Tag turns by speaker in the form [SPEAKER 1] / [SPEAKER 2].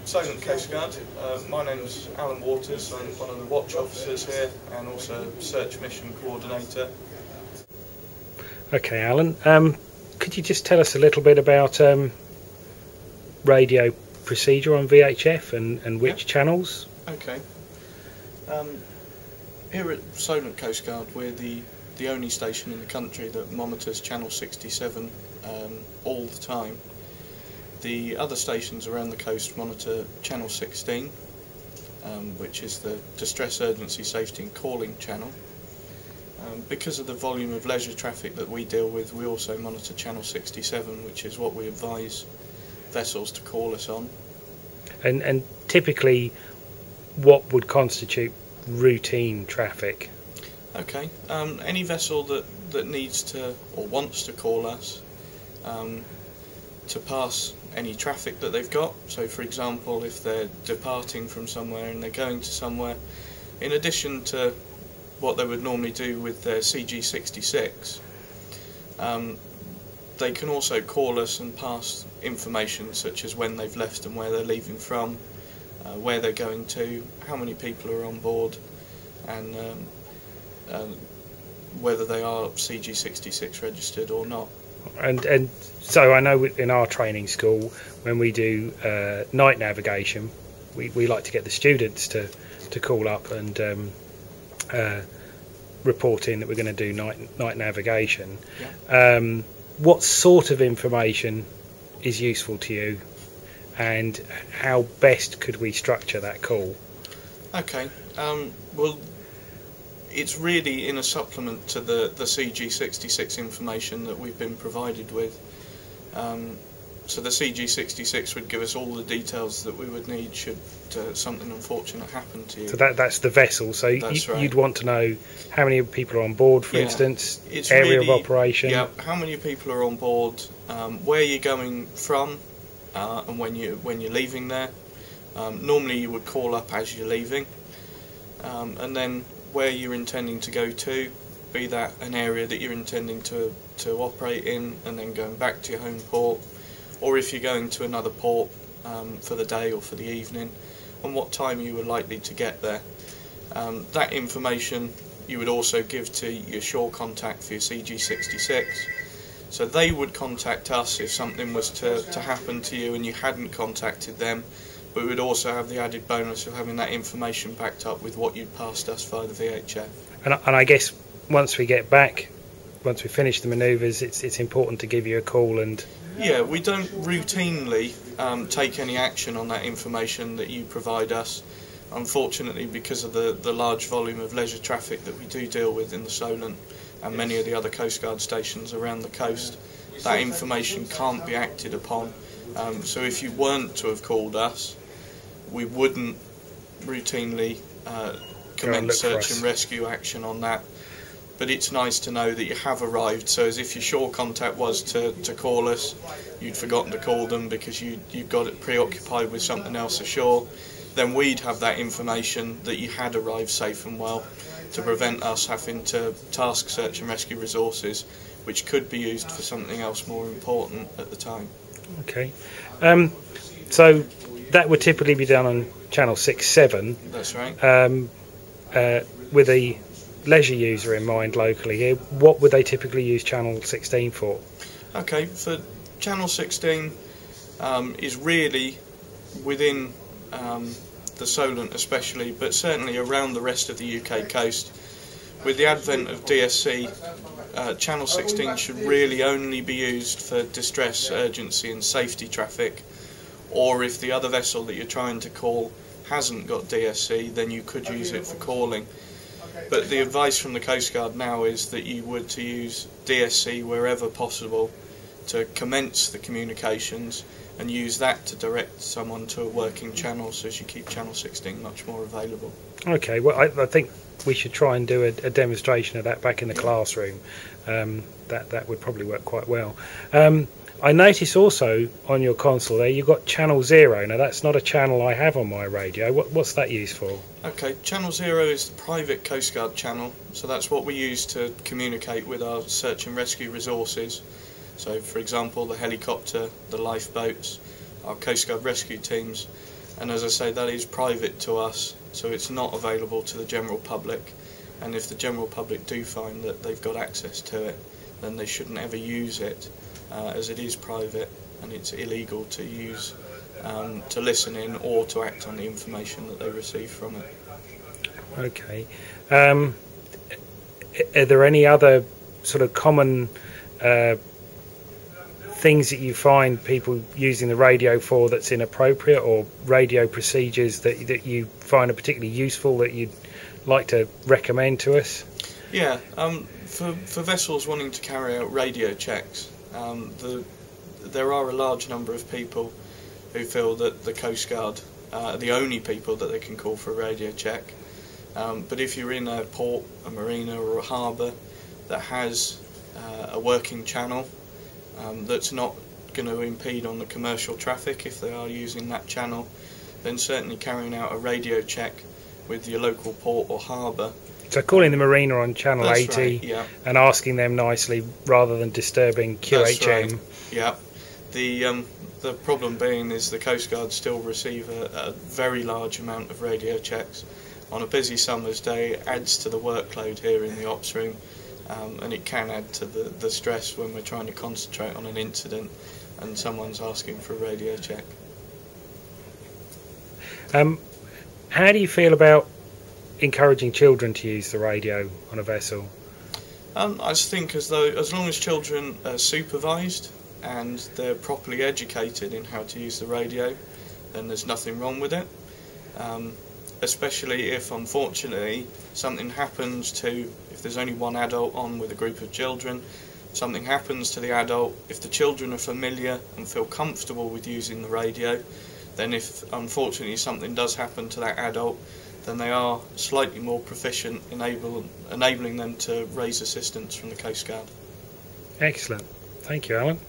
[SPEAKER 1] Solent Costguard. My name's Alan Waters. I'm one of the watch officers here and also search mission coordinator.
[SPEAKER 2] Okay, Alan. Could you just tell us a little bit about radio procedure on VHF and which channels?
[SPEAKER 1] Okay. Here at Solent Costguard, we're the only station in the country that monitors channel 67 all the time. The other stations around the coast monitor channel 16, which is the distress, urgency, safety and calling channel. Because of the volume of leisure traffic that we deal with, we also monitor channel 67, which is what we advise vessels to call us on.
[SPEAKER 2] And typically, what would constitute routine traffic?
[SPEAKER 1] Okay, any vessel that needs to or wants to call us to pass any traffic that they've got. So for example, if they're departing from somewhere and they're going to somewhere, in addition to what they would normally do with their CG66, they can also call us and pass information such as when they've left and where they're leaving from, where they're going to, how many people are on board, and whether they are CG66 registered or not.
[SPEAKER 2] And so I know in our training school, when we do night navigation, we like to get the students to call up and report in that we're going to do night navigation. Yeah. What sort of information is useful to you, and how best could we structure that call? Okay,
[SPEAKER 1] well, it's really in a supplement to the CG66 information that we've been provided with. So the CG66 would give us all the details that we would need should something unfortunate happen to you.
[SPEAKER 2] So that's the vessel, so
[SPEAKER 1] right.
[SPEAKER 2] You'd want to know how many people are on board, for instance, it's area really, of operation.
[SPEAKER 1] Yeah, how many people are on board, where you're going from, and when you're leaving there. Normally you would call up as you're leaving, and then where you're intending to go to, be that an area that you're intending to operate in and then going back to your home port, or if you're going to another port for the day or for the evening, and what time you were likely to get there. That information you would also give to your shore contact for your CG66, so they would contact us if something was to happen to you and you hadn't contacted them. But we would also have the added bonus of having that information backed up with what you'd passed us via the VHF.
[SPEAKER 2] And I guess once we get back, once we finish the manoeuvres, it's important to give you a call and...
[SPEAKER 1] Yeah, we don't routinely take any action on that information that you provide us. Unfortunately, because of the large volume of leisure traffic that we do deal with in the Solent and many of the other Coast Guard stations around the coast, that information can't be acted upon. So if you weren't to have called us, we wouldn't routinely commence search and rescue action on that. But it's nice to know that you have arrived, so as if your shore contact was to call us, you'd forgotten to call them because you got it preoccupied with something else ashore, then we'd have that information that you had arrived safe and well to prevent us having to task search and rescue resources, which could be used for something else more important at the time.
[SPEAKER 2] Okay, so that would typically be done on channel 6-7.
[SPEAKER 1] That's right.
[SPEAKER 2] With a leisure user in mind locally here, what would they typically use channel 16 for? Okay,
[SPEAKER 1] for channel 16 is really within the Solent especially, but certainly around the rest of the UK coast. With the advent of DSC, channel 16 should really only be used for distress, urgency and safety traffic, or if the other vessel that you're trying to call hasn't got DSC, then you could use it for calling. But the advice from the Coast Guard now is that you would to use DSC wherever possible to commence the communications and use that to direct someone to a working channel, so as you keep channel 16 much more available.
[SPEAKER 2] Okay, well I think we should try and do a demonstration of that back in the classroom. That would probably work quite well. I notice also on your console there you've got channel 0. Now that's not a channel I have on my radio. What's that used for? Okay,
[SPEAKER 1] channel 0 is the private Coast Guard channel, so that's what we use to communicate with our search and rescue resources. So for example the helicopter, the lifeboats, our Coast Guard rescue teams, and as I say, that is private to us, so it's not available to the general public. And if the general public do find that they've got access to it, then they shouldn't ever use it, as it is private and it's illegal to use, to listen in or to act on the information that they receive from it.
[SPEAKER 2] Okay. Are there any other sort of common things that you find people using the radio for that's inappropriate, or radio procedures that you find are particularly useful that you'd like to recommend to us?
[SPEAKER 1] Yeah, for vessels wanting to carry out radio checks, there are a large number of people who feel that the Coast Guard are the only people that they can call for a radio check. But if you're in a port, a marina or a harbour that has a working channel that's not going to impede on the commercial traffic if they are using that channel, then certainly carrying out a radio check with your local port or harbour. So
[SPEAKER 2] calling the marina on channel 80,
[SPEAKER 1] right, yeah,
[SPEAKER 2] and asking them nicely rather than disturbing QHM.
[SPEAKER 1] That's right, yeah. The problem being is the Coast Guard still receive a very large amount of radio checks. On a busy summer's day, it adds to the workload here in the ops room, and it can add to the stress when we're trying to concentrate on an incident and someone's asking for a radio check.
[SPEAKER 2] How do you feel about encouraging children to use the radio on a vessel?
[SPEAKER 1] I think as long as children are supervised and they're properly educated in how to use the radio, then there's nothing wrong with it. Especially if, unfortunately, something happens to, if there's only one adult on with a group of children, something happens to the adult, if the children are familiar and feel comfortable with using the radio, then if unfortunately something does happen to that adult, then they are slightly more proficient, enabling them to raise assistance from the Coast Guard.
[SPEAKER 2] Excellent. Thank you, Alan.